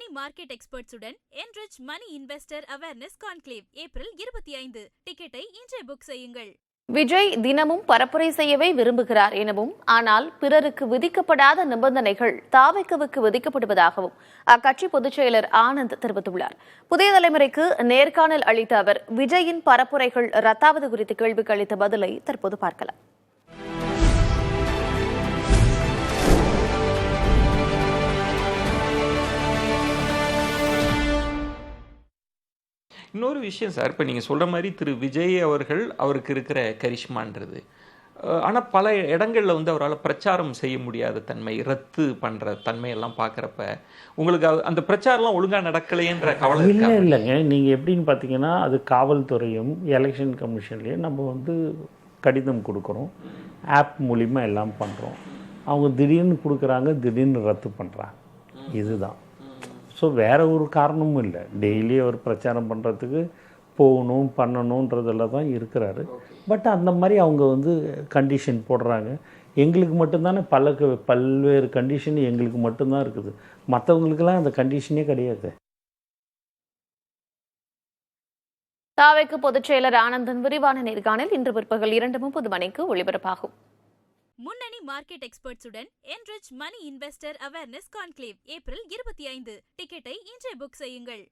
முன்னணி market எக்ஸ்பர்ட்ஸுடன் enrich money investor awareness conclave April 25. டிக்கெட்டை இன்றே புக் செய்யுங்கள். விஜய் தினமும் பரப்புரை செய்யவே விரும்புகிறார் எனவும், ஆனால் பிறருக்கு விதிக்கப்படாத நிபந்தனைகள் தாவேக்குவுக்கு விதிக்கப்படுவதாகவும் அக்கட்சி பொதுச் செயலர் ஆனந்த் தெரிவித்துள்ளார். புதிய தலைமுறைக்கு நேர்காணல் அளித்த அவர் விஜயின் பரப்புரைகள் ரத்தாவது குறித்து கேள்விக்கு அளித்த பதிலை தற்போது பார்க்கலாம். இன்னொரு விஷயம் சார், இப்போ நீங்கள் சொல்கிற மாதிரி திரு விஜய் அவருக்கு இருக்கிற கரிஷ்மான்றது, ஆனால் பல இடங்களில் அவரால் பிரச்சாரம் செய்ய முடியாத தன்மை, ரத்து பண்ணுற தன்மையெல்லாம் பார்க்குறப்ப உங்களுக்கு அந்த பிரச்சாரம்லாம் ஒழுங்காக நடக்கலைன்ற கவலை இல்லைங்க. நீங்கள் எப்படின்னு பார்த்தீங்கன்னா, அது காவல்துறையும் எலெக்ஷன் கமிஷன்லேயும் நம்ம கடிதம் கொடுக்குறோம், ஆப் மூலிமா எல்லாம் பண்ணுறோம். அவங்க திடீர்னு கொடுக்குறாங்க, திடீர்னு ரத்து பண்ணுறாங்க. இதுதான். ஸோ வேறு ஒரு காரணமும் இல்லை. டெய்லி அவர் பிரச்சாரம் பண்ணுறதுக்கு போகணும் பண்ணணுன்றதில் தான் இருக்கிறாரு. பட் அந்த மாதிரி அவங்க கண்டிஷன் போடுறாங்க. எங்களுக்கு மட்டும்தானே பல்வேறு கண்டிஷன் எங்களுக்கு மட்டும்தான் இருக்குது. மற்றவங்களுக்கெல்லாம் அந்த கண்டிஷனே கிடையாது. தாவேக்கு பொதுச் செயலர் ஆனந்தன் விரிவான நேர்காணல் இன்று பிற்பகல் 2:30 மணிக்கு ஒளிபரப்பாகும். முன்னணி market எக்ஸ்பர்ட்ஸுடன் enrich money investor awareness conclave April 25. டிக்கெட்டை இன்றே புக் செய்யுங்கள்.